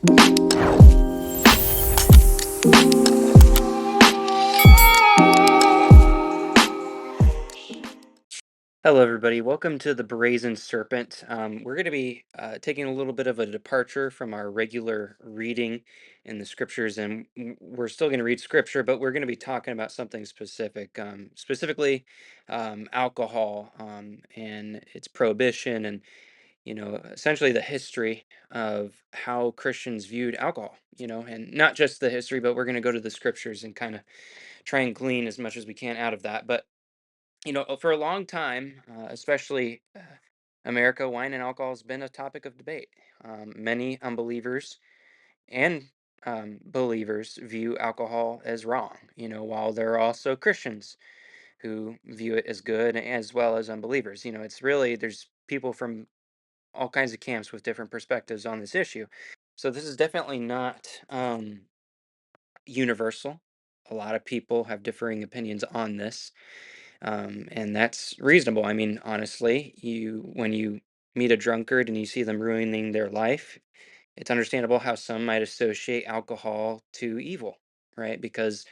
Hello, everybody. Welcome to the Brazen Serpent. We're going to be taking a little bit of a departure from our regular reading in the scriptures, and we're still going to read scripture, but we're going to be talking about something specific, specifically alcohol and its prohibition, and essentially the history of how Christians viewed alcohol. And not just the history, but we're going to go to the scriptures and kind of try and glean as much as we can out of that. But for a long time, especially America, wine and alcohol has been a topic of debate. Many unbelievers and believers view alcohol as wrong, while there are also Christians who view it as good, as well as unbelievers. It's really, there's people from all kinds of camps with different perspectives on this issue. So this is definitely not universal. A lot of people have differing opinions on this. And that's reasonable. I mean, honestly, when you meet a drunkard and you see them ruining their life, it's understandable how some might associate alcohol to evil, right? Because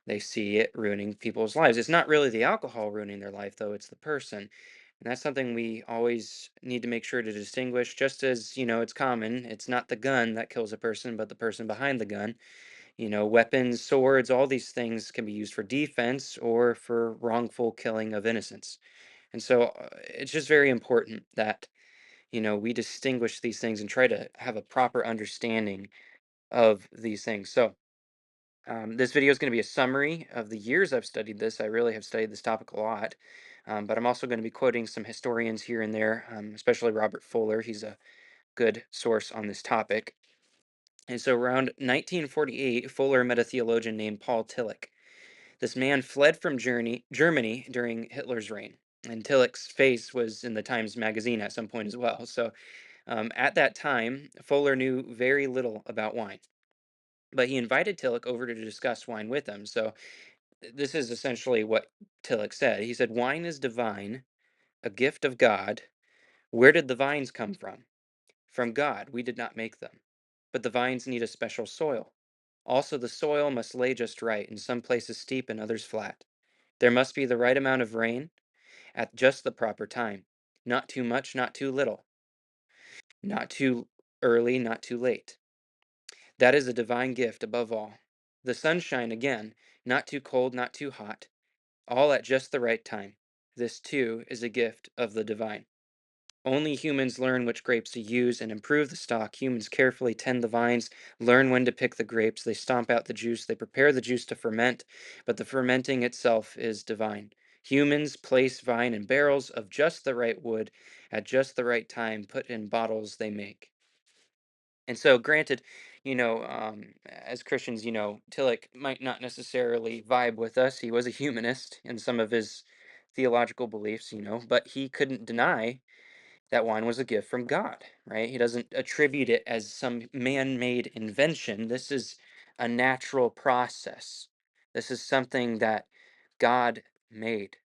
they see it ruining people's lives. It's not really the alcohol ruining their life, though, it's the person. And that's something we always need to make sure to distinguish, just as, it's common. It's not the gun that kills a person, but the person behind the gun. Weapons, swords, all these things can be used for defense or for wrongful killing of innocents. And so it's just very important that, we distinguish these things and try to have a proper understanding of these things. So this video is going to be a summary of the years I've studied this. I really have studied this topic a lot. But I'm also going to be quoting some historians here and there, especially Robert Fuller. He's a good source on this topic. And so around 1948, Fuller met a theologian named Paul Tillich. This man fled from Germany during Hitler's reign. And Tillich's face was in the Times Magazine at some point as well. So at that time, Fuller knew very little about wine. But he invited Tillich over to discuss wine with him. So this is essentially what Tillich said. He said, "Wine is divine, a gift of God. Where did the vines come from? From God. We did not make them. But the vines need a special soil. Also, the soil must lay just right, in some places steep and others flat. There must be the right amount of rain at just the proper time. Not too much, not too little. Not too early, not too late. That is a divine gift above all. The sunshine, again, not too cold, not too hot, all at just the right time. This, too, is a gift of the divine. Only humans learn which grapes to use and improve the stock. Humans carefully tend the vines, learn when to pick the grapes. They stomp out the juice. They prepare the juice to ferment, but the fermenting itself is divine. Humans place vine in barrels of just the right wood at just the right time, put in bottles they make." And so, granted, as Christians, Tillich might not necessarily vibe with us. He was a humanist in some of his theological beliefs, but he couldn't deny that wine was a gift from God, right? He doesn't attribute it as some man made invention. This is a natural process. This is something that God made.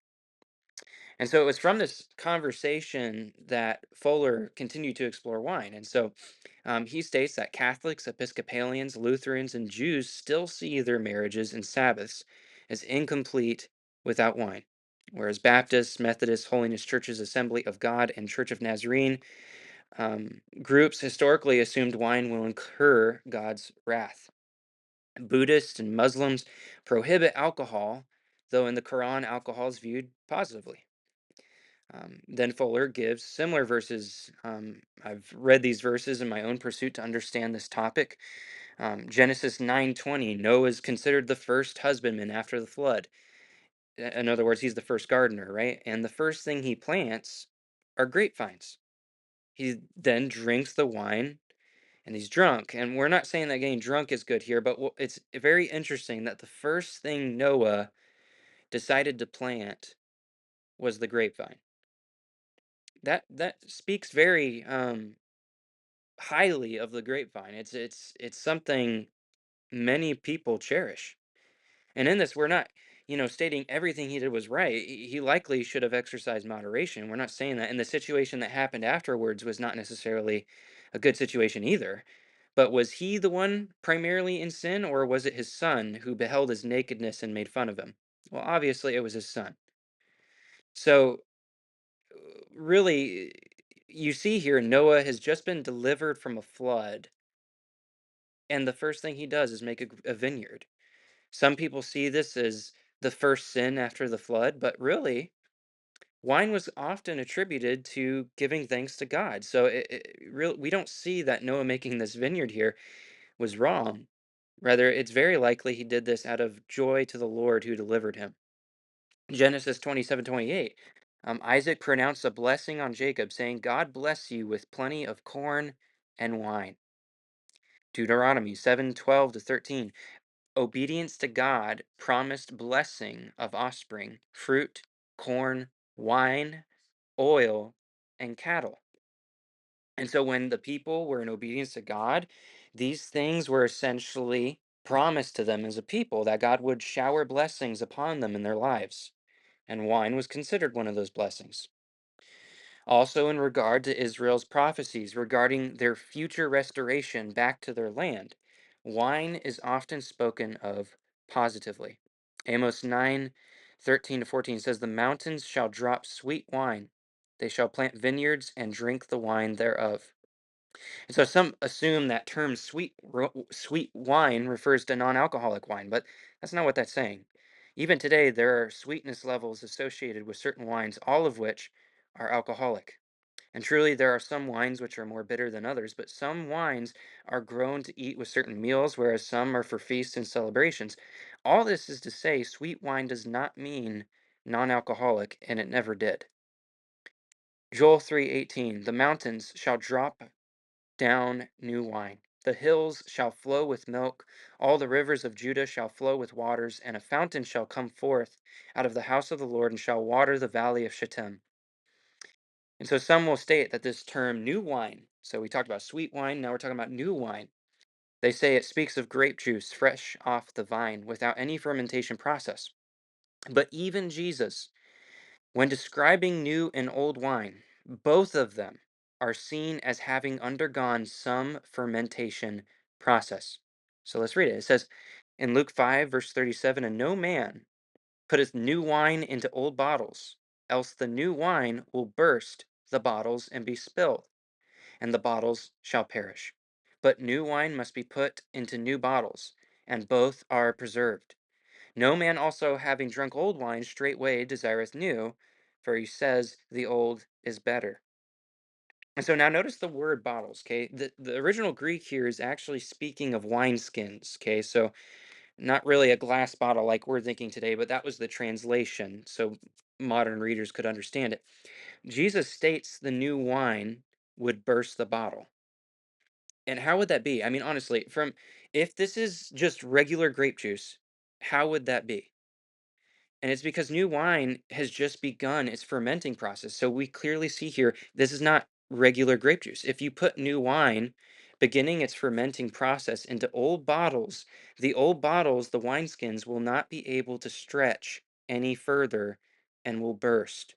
And so it was from this conversation that Fuller continued to explore wine. And so he states that Catholics, Episcopalians, Lutherans, and Jews still see their marriages and Sabbaths as incomplete without wine. Whereas Baptists, Methodists, Holiness Churches, Assembly of God, and Church of Nazarene groups historically assumed wine will incur God's wrath. Buddhists and Muslims prohibit alcohol, though in the Quran, alcohol is viewed positively. Then Fuller gives similar verses. I've read these verses in my own pursuit to understand this topic. Genesis 9:20, Noah is considered the first husbandman after the flood. In other words, he's the first gardener, right? And the first thing he plants are grapevines. He then drinks the wine and he's drunk. And we're not saying that getting drunk is good here, but it's very interesting that the first thing Noah decided to plant was the grapevine. That speaks very highly of the grapevine. It's something many people cherish. And in this, we're not, stating everything he did was right. He likely should have exercised moderation. We're not saying that. And the situation that happened afterwards was not necessarily a good situation either. But was he the one primarily in sin, or was it his son who beheld his nakedness and made fun of him? Well, obviously it was his son. So, really, you see here, Noah has just been delivered from a flood, and the first thing he does is make a vineyard. Some people see this as the first sin after the flood, but really, wine was often attributed to giving thanks to God. So, we don't see that Noah making this vineyard here was wrong. Rather, it's very likely he did this out of joy to the Lord who delivered him. Genesis 27:28. Isaac pronounced a blessing on Jacob, saying, God bless you with plenty of corn and wine. Deuteronomy 7:12 to 13. Obedience to God promised blessing of offspring, fruit, corn, wine, oil, and cattle. And so when the people were in obedience to God, these things were essentially promised to them as a people that God would shower blessings upon them in their lives. And wine was considered one of those blessings. Also, in regard to Israel's prophecies regarding their future restoration back to their land, wine is often spoken of positively. Amos 9:13 to 14 says, the mountains shall drop sweet wine, they shall plant vineyards and drink the wine thereof. And so some assume that term sweet wine refers to non-alcoholic wine, but that's not what that's saying. Even today, there are sweetness levels associated with certain wines, all of which are alcoholic. And truly, there are some wines which are more bitter than others, but some wines are grown to eat with certain meals, whereas some are for feasts and celebrations. All this is to say, sweet wine does not mean non-alcoholic, and it never did. Joel 3:18, the mountains shall drop down new wine. The hills shall flow with milk, all the rivers of Judah shall flow with waters, and a fountain shall come forth out of the house of the Lord and shall water the valley of Shittim. And so some will state that this term new wine, so we talked about sweet wine, now we're talking about new wine. They say it speaks of grape juice fresh off the vine without any fermentation process. But even Jesus, when describing new and old wine, both of them are seen as having undergone some fermentation process. So let's read it. It says in Luke 5, verse 37, and no man putteth new wine into old bottles, else the new wine will burst the bottles and be spilled, and the bottles shall perish. But new wine must be put into new bottles, and both are preserved. No man also having drunk old wine straightway desireth new, for he says the old is better. And so now notice the word bottles, okay? The original Greek here is actually speaking of wineskins, okay? So not really a glass bottle like we're thinking today, but that was the translation so modern readers could understand it. Jesus states the new wine would burst the bottle. And how would that be? I mean, honestly, from if this is just regular grape juice, how would that be? And it's because new wine has just begun its fermenting process. So we clearly see here this is not regular grape juice. If you put new wine beginning its fermenting process into old bottles, the old bottles, the wineskins, will not be able to stretch any further and will burst.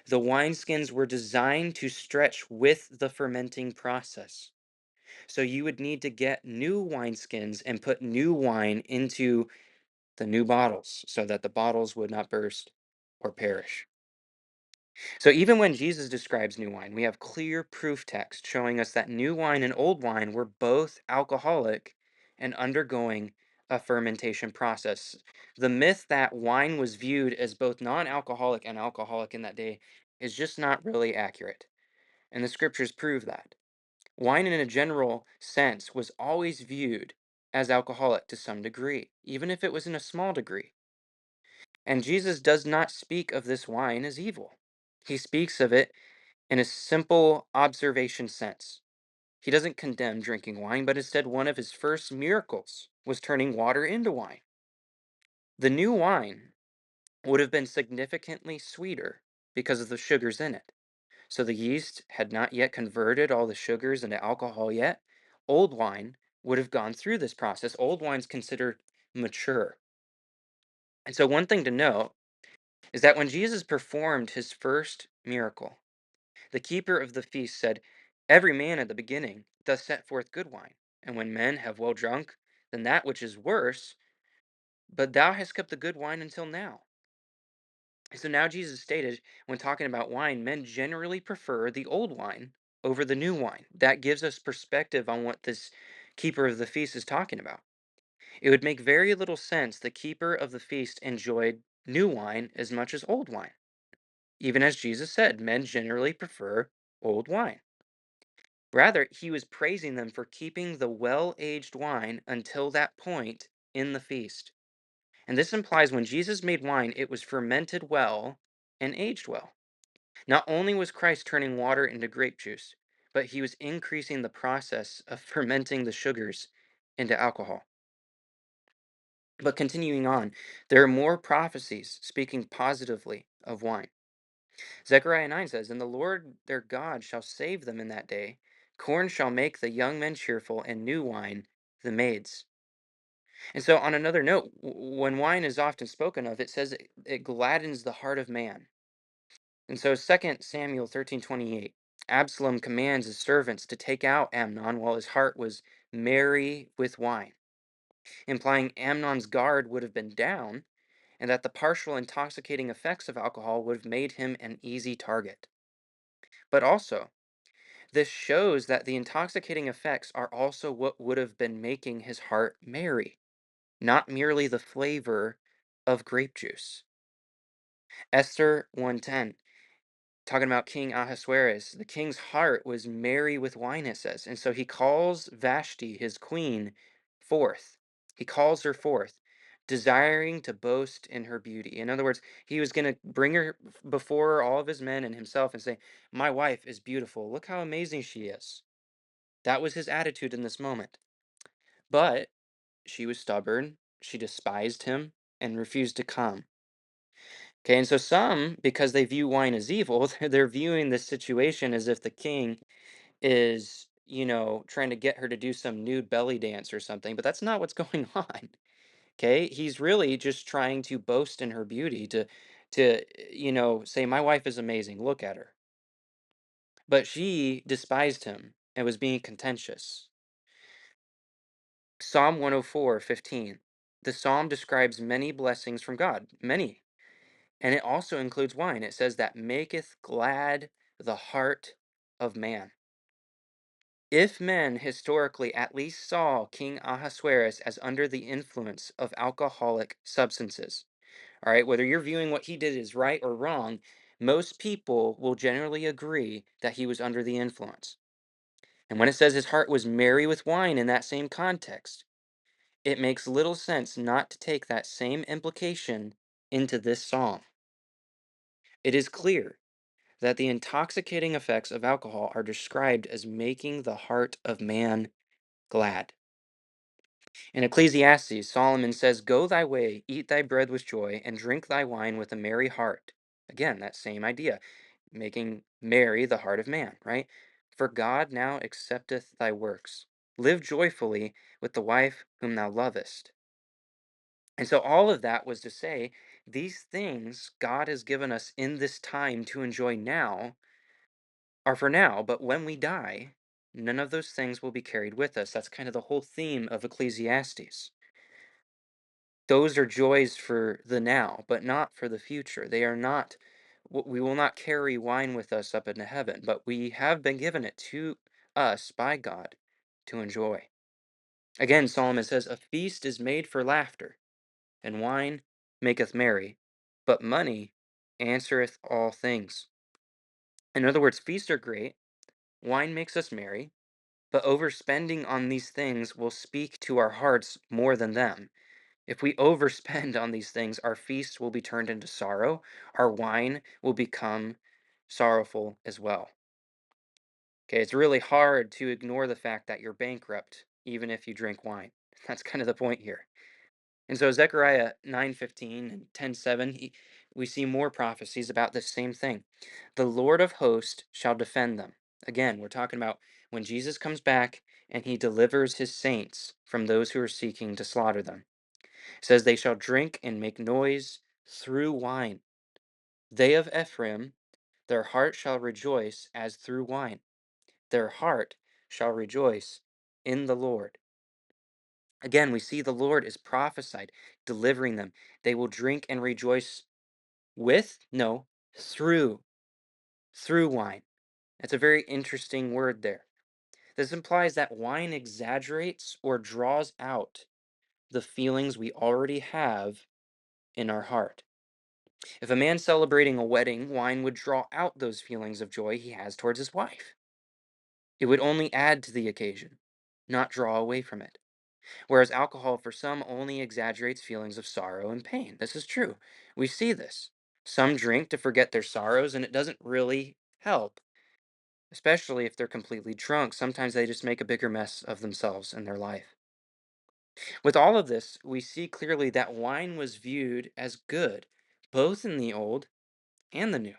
The wineskins were designed to stretch with the fermenting process. So you would need to get new wineskins and put new wine into the new bottles so that the bottles would not burst or perish. So even when Jesus describes new wine, we have clear proof text showing us that new wine and old wine were both alcoholic and undergoing a fermentation process. The myth that wine was viewed as both non-alcoholic and alcoholic in that day is just not really accurate. And the scriptures prove that. Wine, in a general sense, was always viewed as alcoholic to some degree, even if it was in a small degree. And Jesus does not speak of this wine as evil. He speaks of it in a simple observation sense. He doesn't condemn drinking wine, but instead, one of his first miracles was turning water into wine. The new wine would have been significantly sweeter because of the sugars in it. So the yeast had not yet converted all the sugars into alcohol yet. Old wine would have gone through this process. Old wine's considered mature. And so, one thing to note is that when Jesus performed his first miracle, the keeper of the feast said, every man at the beginning does set forth good wine. And when men have well drunk, then that which is worse, but thou hast kept the good wine until now. So now Jesus stated, when talking about wine, men generally prefer the old wine over the new wine. That gives us perspective on what this keeper of the feast is talking about. It would make very little sense the keeper of the feast enjoyed new wine as much as old wine. Even as Jesus said, men generally prefer old wine. Rather, he was praising them for keeping the well aged wine until that point in the feast. And this implies when Jesus made wine, it was fermented well and aged well. Not only was Christ turning water into grape juice, but he was increasing the process of fermenting the sugars into alcohol. But continuing on, there are more prophecies speaking positively of wine. Zechariah 9 says, And the Lord their God shall save them in that day. Corn shall make the young men cheerful, and new wine the maids. And so, on another note, when wine is often spoken of, it says it gladdens the heart of man. And so, 2 Samuel 13:28, Absalom commands his servants to take out Amnon while his heart was merry with wine, implying Amnon's guard would have been down and that the partial intoxicating effects of alcohol would have made him an easy target. But also, this shows that the intoxicating effects are also what would have been making his heart merry, not merely the flavor of grape juice. Esther 1:10, talking about King Ahasuerus, the king's heart was merry with wine, it says. And so he calls Vashti, his queen, forth. He calls her forth, desiring to boast in her beauty. In other words, he was going to bring her before all of his men and himself and say, My wife is beautiful. Look how amazing she is. That was his attitude in this moment. But she was stubborn, she despised him, and refused to come. Okay, and so some, because they view wine as evil, they're viewing this situation as if the king is, trying to get her to do some nude belly dance or something, but that's not what's going on. Okay, he's really just trying to boast in her beauty, to say, My wife is amazing, look at her. But she despised him and was being contentious. Psalm 104:15. The psalm describes many blessings from God, many. And it also includes wine. It says that maketh glad the heart of man. If men historically at least saw King Ahasuerus as under the influence of alcoholic substances, all right, whether you're viewing what he did as right or wrong, most people will generally agree that he was under the influence. And when it says his heart was merry with wine in that same context, it makes little sense not to take that same implication into this psalm. It is clear that the intoxicating effects of alcohol are described as making the heart of man glad. In Ecclesiastes, Solomon says, Go thy way, eat thy bread with joy, and drink thy wine with a merry heart. Again, that same idea, making merry the heart of man, right? For God now accepteth thy works. Live joyfully with the wife whom thou lovest. And so all of that was to say, these things God has given us in this time to enjoy now are for now, but when we die, none of those things will be carried with us. That's kind of the whole theme of Ecclesiastes. Those are joys for the now, but not for the future. They are not, we will not carry wine with us up into heaven, but we have been given it to us by God to enjoy. Again, Solomon says, A feast is made for laughter, and wine maketh merry, but money answereth all things. In other words, feasts are great, wine makes us merry, but overspending on these things will speak to our hearts more than them. If we overspend on these things, our feasts will be turned into sorrow. Our wine will become sorrowful as well. Okay, it's really hard to ignore the fact that you're bankrupt, even if you drink wine. That's kind of the point here. And so Zechariah 9:15 and 10:7, we see more prophecies about this same thing. The Lord of hosts shall defend them. Again, we're talking about when Jesus comes back and he delivers his saints from those who are seeking to slaughter them. It says they shall drink and make noise through wine. They of Ephraim, their heart shall rejoice as through wine. Their heart shall rejoice in the Lord. Again, we see the Lord is prophesied, delivering them. They will drink and rejoice with, no, through, through wine. That's a very interesting word there. This implies that wine exaggerates or draws out the feelings we already have in our heart. If a man celebrating a wedding, wine would draw out those feelings of joy he has towards his wife. It would only add to the occasion, not draw away from it. Whereas alcohol, for some, only exaggerates feelings of sorrow and pain. This is true. We see this. Some drink to forget their sorrows, and it doesn't really help, especially if they're completely drunk. Sometimes they just make a bigger mess of themselves and their life. With all of this, we see clearly that wine was viewed as good, both in the Old and the New.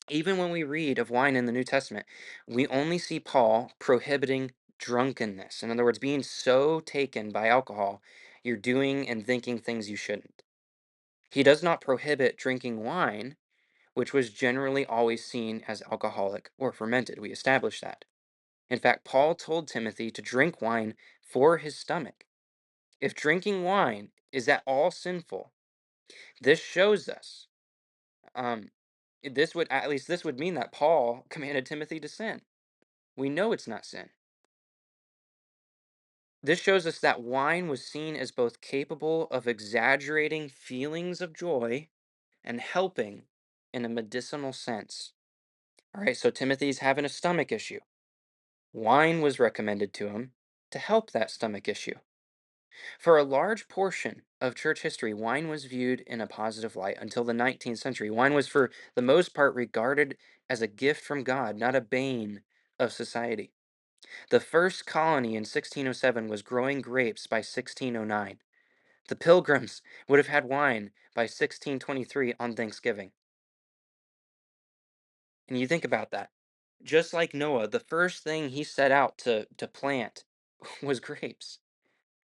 Even when we read of wine in the New Testament, we only see Paul prohibiting drunkenness. In other words, being so taken by alcohol, you're doing and thinking things you shouldn't. He does not prohibit drinking wine, which was generally always seen as alcoholic or fermented. We established that. In fact, Paul told Timothy to drink wine for his stomach. If drinking wine is at all sinful, this shows us um, this would at least this would mean that Paul commanded Timothy to sin. We know it's not sin. This shows us that wine was seen as both capable of exaggerating feelings of joy and helping in a medicinal sense. All right, so Timothy's having a stomach issue. Wine was recommended to him to help that stomach issue. For a large portion of church history, wine was viewed in a positive light until the 19th century. Wine was, for the most part, regarded as a gift from God, not a bane of society. The first colony in 1607 was growing grapes by 1609. The Pilgrims would have had wine by 1623 on Thanksgiving. And you think about that. Just like Noah, the first thing he set out to plant was grapes.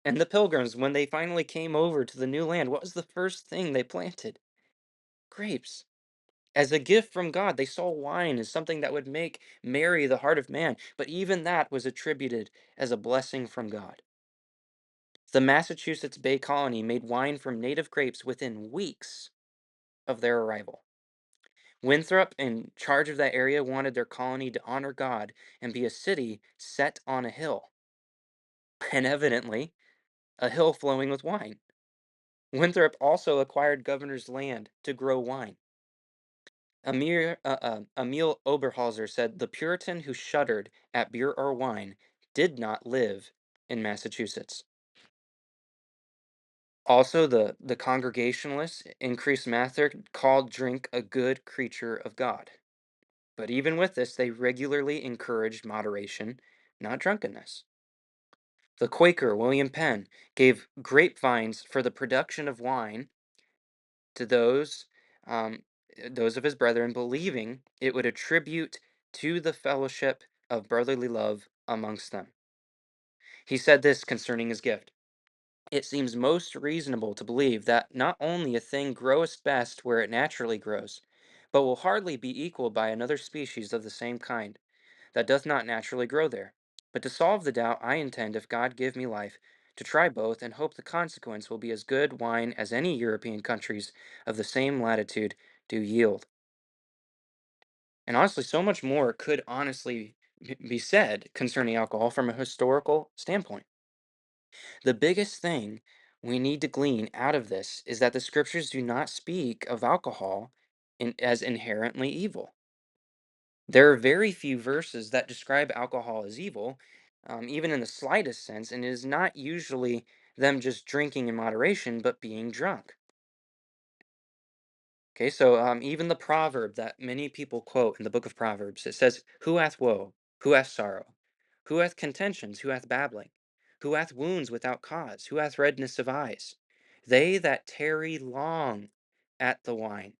And the Pilgrims, when they finally came over to the new land, what was the first thing they planted? Grapes. As a gift from God, they saw wine as something that would make merry the heart of man. But even that was attributed as a blessing from God. The Massachusetts Bay Colony made wine from native grapes within weeks of their arrival. Winthrop, in charge of that area, wanted their colony to honor God and be a city set on a hill, and evidently, a hill flowing with wine. Winthrop also acquired governor's land to grow wine. Emil Oberhauser said the Puritan who shuddered at beer or wine did not live in Massachusetts. Also, the Congregationalists, increased Mather, called drink a good creature of God. But even with this, they regularly encouraged moderation, not drunkenness. The Quaker, William Penn, gave grapevines for the production of wine to um, those of his brethren, believing it would attribute to the fellowship of brotherly love amongst them. He said this concerning his gift. It seems most reasonable to believe that not only a thing groweth best where it naturally grows, but will hardly be equaled by another species of the same kind, that doth not naturally grow there. But to solve the doubt, I intend, if God give me life, to try both, and hope the consequence will be as good wine as any European countries of the same latitude do yield. And honestly, so much more could honestly be said concerning alcohol from a historical standpoint. The biggest thing we need to glean out of this is that the scriptures do not speak of alcohol as inherently evil. There are very few verses that describe alcohol as evil, even in the slightest sense, and it is not usually them just drinking in moderation, but being drunk. Okay, so even the proverb that many people quote in the book of Proverbs, it says, "Who hath woe? Who hath sorrow? Who hath contentions? Who hath babbling? Who hath wounds without cause? Who hath redness of eyes? They that tarry long at the wine.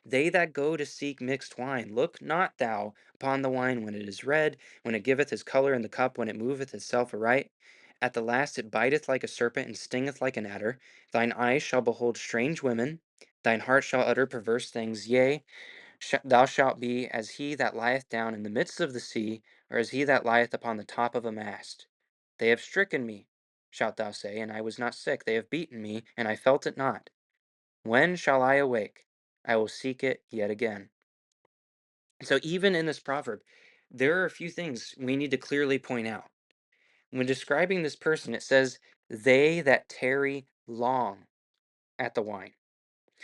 They that go to seek mixed wine, look not thou upon the wine when it is red, when it giveth his color in the cup, when it moveth itself aright. At the last it biteth like a serpent and stingeth like an adder. Thine eyes shall behold strange women, thine heart shall utter perverse things. Yea, thou shalt be as he that lieth down in the midst of the sea, or as he that lieth upon the top of a mast. They have stricken me, shalt thou say, and I was not sick. They have beaten me, and I felt it not. When shall I awake? I will seek it yet again. So, even in this proverb, there are a few things we need to clearly point out. When describing this person, it says, they that tarry long at the wine.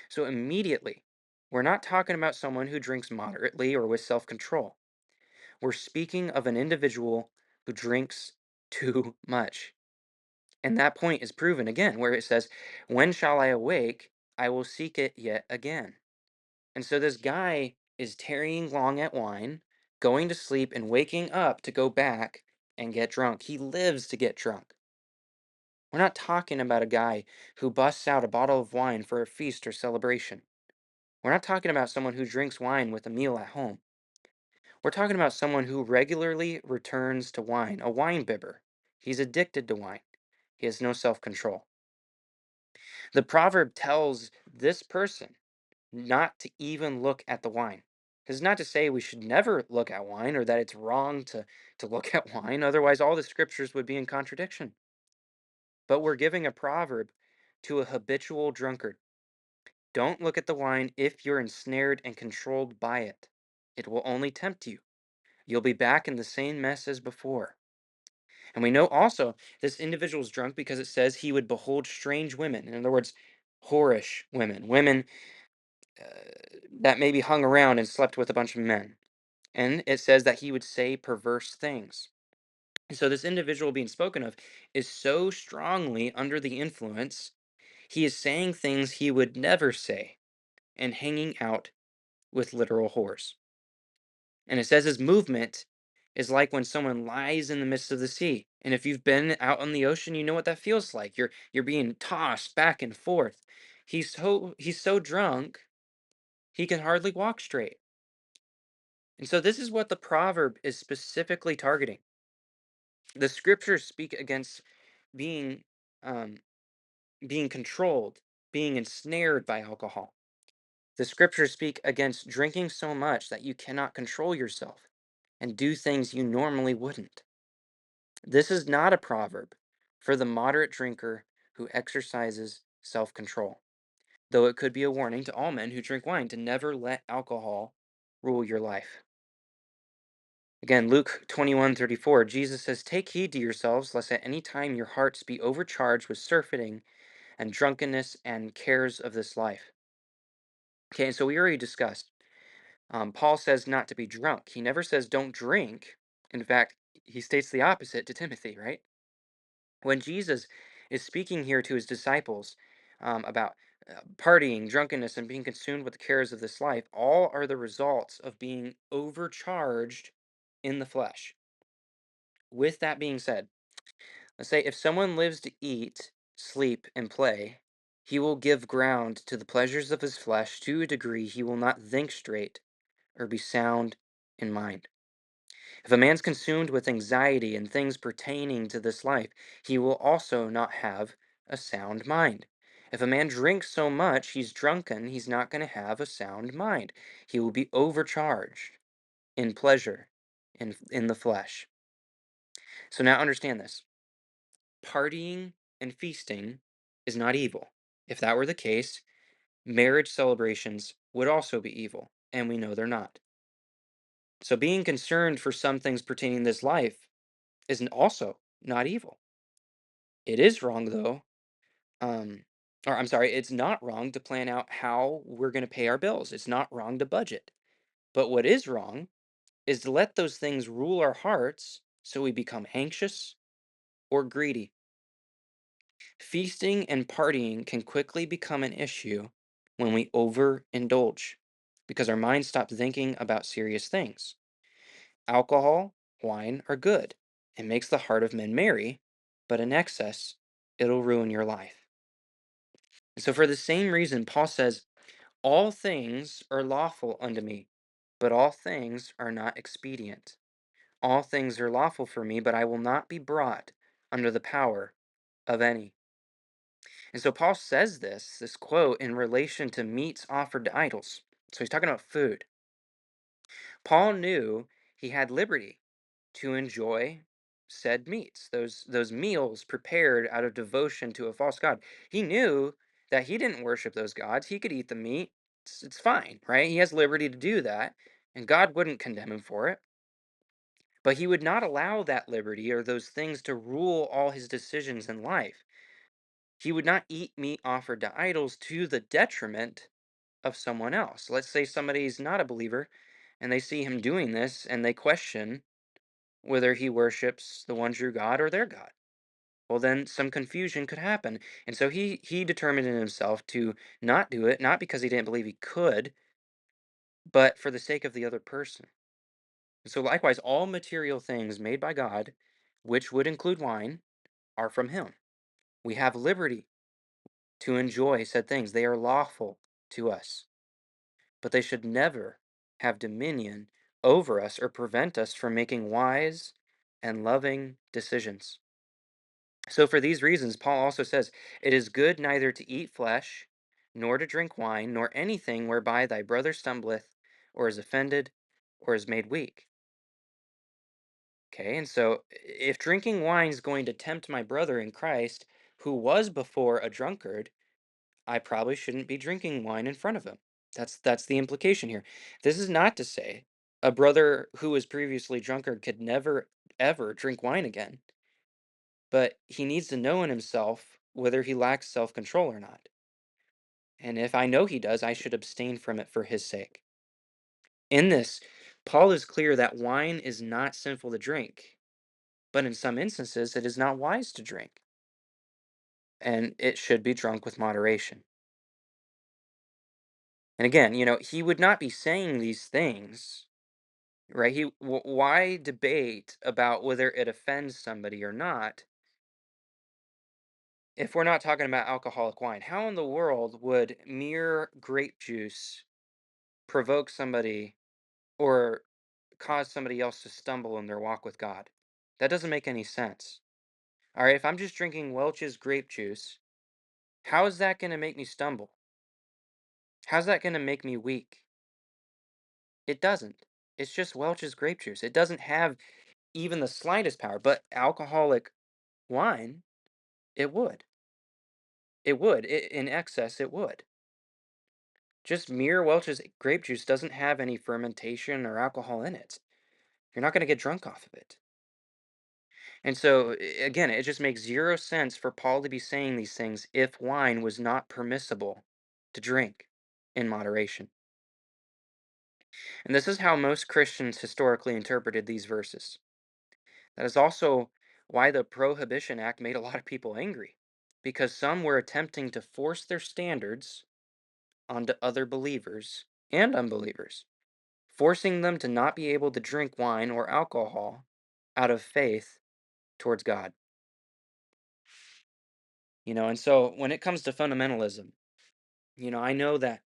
So, immediately, we're not talking about someone who drinks moderately or with self control. We're speaking of an individual who drinks too much. And that point is proven again, where it says, when shall I awake? I will seek it yet again. And so this guy is tarrying long at wine, going to sleep, and waking up to go back and get drunk. He lives to get drunk. We're not talking about a guy who busts out a bottle of wine for a feast or celebration. We're not talking about someone who drinks wine with a meal at home. We're talking about someone who regularly returns to wine, a wine bibber. He's addicted to wine. He has no self control. The proverb tells this person not to even look at the wine. This is not to say we should never look at wine or that it's wrong to look at wine. Otherwise, all the scriptures would be in contradiction. But we're giving a proverb to a habitual drunkard. Don't look at the wine if you're ensnared and controlled by it. It will only tempt you. You'll be back in the same mess as before. And we know also this individual's drunk because it says he would behold strange women. In other words, whorish women, women uh, that maybe hung around and slept with a bunch of men. And it says that he would say perverse things. So this individual being spoken of is so strongly under the influence, he is saying things he would never say and hanging out with literal whores. And it says his movement is like when someone lies in the midst of the sea. And if you've been out on the ocean, you know what that feels like. You're being tossed back and forth. He's so drunk, he can hardly walk straight. And so this is what the proverb is specifically targeting. The scriptures speak against being um, being controlled, being ensnared by alcohol. The scriptures speak against drinking so much that you cannot control yourself and do things you normally wouldn't. This is not a proverb for the moderate drinker who exercises self control, though it could be a warning to all men who drink wine to never let alcohol rule your life. Again, Luke 21:34, Jesus says, take heed to yourselves, lest at any time your hearts be overcharged with surfeiting and drunkenness and cares of this life. Okay, and so we already discussed. Paul says not to be drunk. He never says don't drink. In fact, he states the opposite to Timothy, right? When Jesus is speaking here to his disciples about partying, drunkenness, and being consumed with the cares of this life, all are the results of being overcharged in the flesh. With that being said, let's say if someone lives to eat, sleep, and play, he will give ground to the pleasures of his flesh to a degree he will not think straight or be sound in mind. If a man's consumed with anxiety and things pertaining to this life, he will also not have a sound mind. If a man drinks so much he's drunken, he's not going to have a sound mind. He will be overcharged in pleasure in the flesh. So now understand this. Partying and feasting is not evil. If that were the case, marriage celebrations would also be evil, and we know they're not. So being concerned for some things pertaining to this life isn't also not evil. It is wrong though, um, or I'm sorry, it's not wrong to plan out how we're going to pay our bills. It's not wrong to budget. But what is wrong is to let those things rule our hearts so we become anxious or greedy. Feasting and partying can quickly become an issue when we overindulge because our minds stop thinking about serious things. Alcohol, wine are good. It makes the heart of men merry, but in excess, it'll ruin your life. And so, for the same reason, Paul says, all things are lawful unto me, but all things are not expedient. All things are lawful for me, but I will not be brought under the power of any. And so Paul says this quote, in relation to meats offered to idols. So he's talking about food. Paul knew he had liberty to enjoy said meats, those meals prepared out of devotion to a false god. He knew that he didn't worship those gods. He could eat the meat. It's fine, right? He has liberty to do that, and God wouldn't condemn him for it. But he would not allow that liberty or those things to rule all his decisions in life. He would not eat meat offered to idols to the detriment of someone else. Let's say somebody's not a believer and they see him doing this and they question whether he worships the one true God or their God. Well, then some confusion could happen. And so he determined in himself to not do it, not because he didn't believe he could, but for the sake of the other person. And so likewise, all material things made by God, which would include wine, are from him. We have liberty to enjoy said things. They are lawful to us, but they should never have dominion over us or prevent us from making wise and loving decisions. So, for these reasons, Paul also says, "It is good neither to eat flesh, nor to drink wine, nor anything whereby thy brother stumbleth, or is offended, or is made weak." Okay, and so if drinking wine is going to tempt my brother in Christ, who was before a drunkard, I probably shouldn't be drinking wine in front of him. That's the implication here. This is not to say a brother who was previously drunkard could never ever drink wine again, but he needs to know in himself whether he lacks self-control or not. And if I know he does, I should abstain from it for his sake. In this, Paul is clear that wine is not sinful to drink, but in some instances it is not wise to drink, and it should be drunk with moderation. And again, he would not be saying these things, right? Why debate about whether it offends somebody or not if we're not talking about alcoholic wine? How in the world would mere grape juice provoke somebody or cause somebody else to stumble in their walk with God? That doesn't make any sense. All right, if I'm just drinking Welch's grape juice, how is that going to make me stumble? How's that going to make me weak? It doesn't. It's just Welch's grape juice. It doesn't have even the slightest power, but alcoholic wine, it would. It would. In excess, it would. Just mere Welch's grape juice doesn't have any fermentation or alcohol in it. You're not going to get drunk off of it. And so, again, it just makes zero sense for Paul to be saying these things if wine was not permissible to drink in moderation. And this is how most Christians historically interpreted these verses. That is also why the Prohibition Act made a lot of people angry, because some were attempting to force their standards onto other believers and unbelievers, forcing them to not be able to drink wine or alcohol out of faith towards God. And so when it comes to fundamentalism, I know that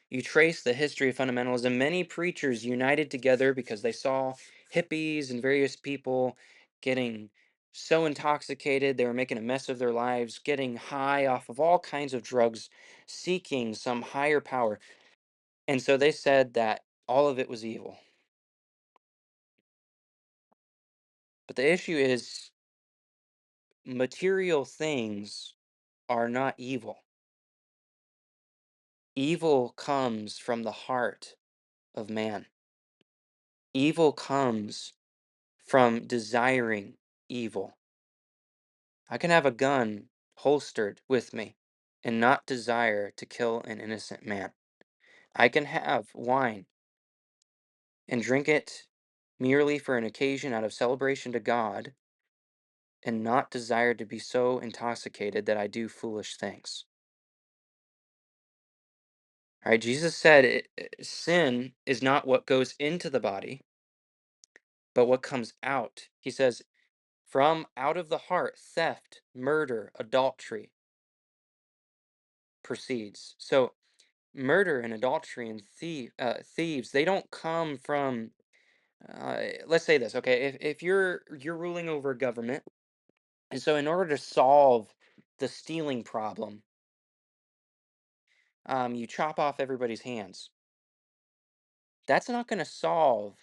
you trace the history of fundamentalism. Many preachers united together because they saw hippies and various people getting so intoxicated, they were making a mess of their lives, getting high off of all kinds of drugs, seeking some higher power. And so they said that all of it was evil. But the issue is material things are not evil. Evil comes from the heart of man. Evil comes from desiring evil. I can have a gun holstered with me and not desire to kill an innocent man. I can have wine and drink it merely for an occasion out of celebration to God and not desire to be so intoxicated that I do foolish things. All right, Jesus said sin is not what goes into the body, but what comes out. He says, from out of the heart, theft, murder, adultery proceeds. So, murder and adultery and thieves, they don't come from. Let's say this, okay? If you're ruling over a government, and so in order to solve the stealing problem, you chop off everybody's hands. That's not going to solve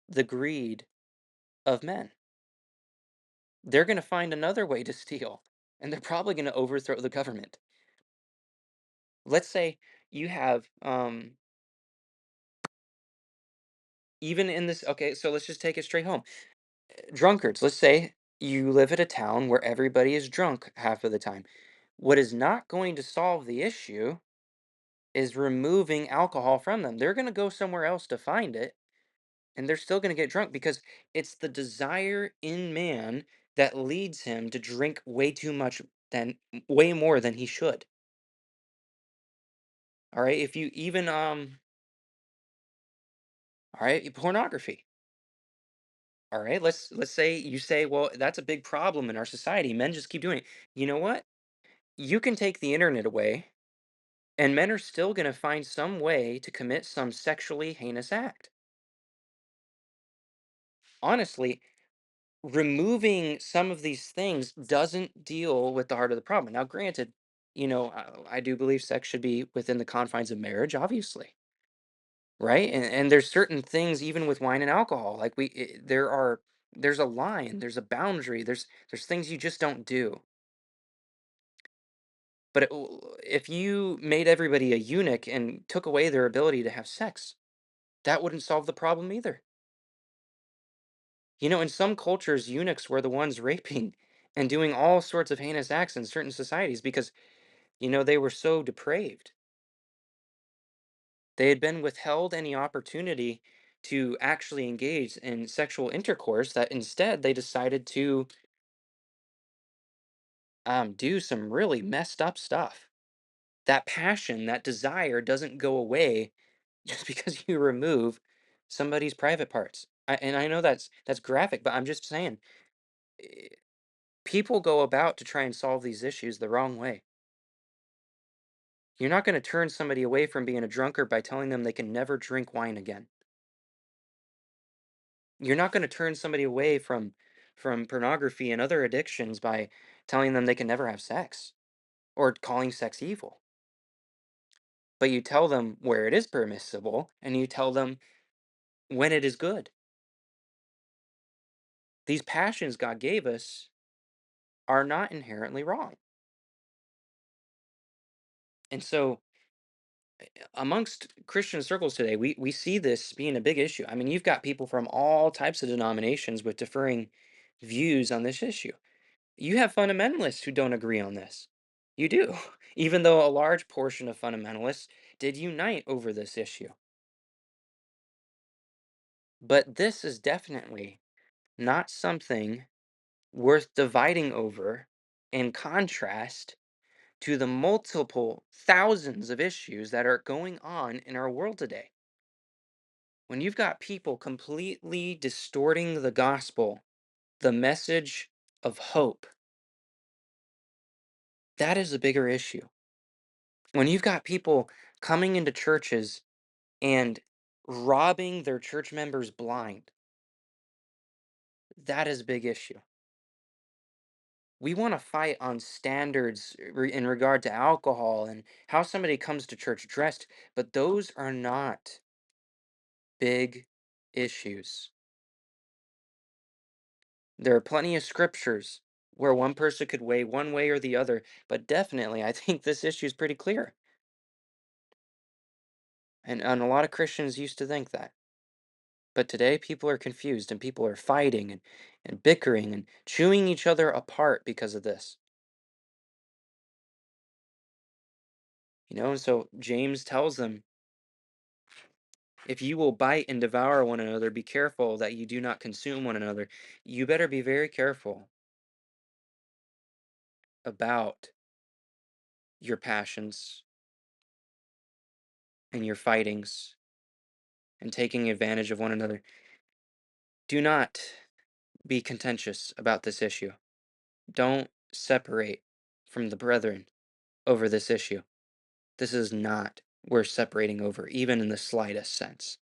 the greed of men. they're going to find another way to steal, and they're probably going to overthrow the government. Let's say you have even in this, okay, so let's just take it straight home. Drunkards, let's say you live at a town where everybody is drunk half of the time. What is not going to solve the issue is removing alcohol from them. They're going to go somewhere else to find it, and they're still going to get drunk because it's the desire in man that leads him to drink way too much, than way more than he should. All right, if you even all right, pornography. All right, let's say you say, well, that's a big problem in our society. Men just keep doing it. You know what? You can take the internet away, and men are still going to find some way to commit some sexually heinous act. Honestly, removing some of these things doesn't deal with the heart of the problem. Now, granted, I do believe sex should be within the confines of marriage, obviously, right? And there's certain things, even with wine and alcohol, like there's a line, there's a boundary, there's things you just don't do. But if you made everybody a eunuch and took away their ability to have sex, that wouldn't solve the problem either. In some cultures, eunuchs were the ones raping and doing all sorts of heinous acts in certain societies because, they were so depraved. They had been withheld any opportunity to actually engage in sexual intercourse that instead they decided to do some really messed up stuff. That passion, that desire doesn't go away just because you remove somebody's private parts. And I know that's graphic, but I'm just saying, eh, people go about to try and solve these issues the wrong way. You're not going to turn somebody away from being a drunkard by telling them they can never drink wine again. You're not going to turn somebody away from pornography and other addictions by telling them they can never have sex or calling sex evil. But you tell them where it is permissible and you tell them when it is good. These passions God gave us are not inherently wrong. And so amongst Christian circles today, we see this being a big issue. I mean, you've got people from all types of denominations with differing views on this issue. You have fundamentalists who don't agree on this. You do, even though a large portion of fundamentalists did unite over this issue. But this is definitely not something worth dividing over in contrast to the multiple thousands of issues that are going on in our world today. When you've got people completely distorting the gospel, the message of hope, that is a bigger issue. When you've got people coming into churches and robbing their church members blind, that is a big issue. We want to fight on standards in regard to alcohol and how somebody comes to church dressed, but those are not big issues. There are plenty of scriptures where one person could weigh one way or the other, but definitely I think this issue is pretty clear. And a lot of Christians used to think that. But today people are confused and people are fighting and bickering and chewing each other apart because of this. And so James tells them, if you will bite and devour one another, be careful that you do not consume one another. You better be very careful about your passions and your fightings and taking advantage of one another. Do not be contentious about this issue. Don't separate from the brethren over this issue. This is not worth separating over, even in the slightest sense.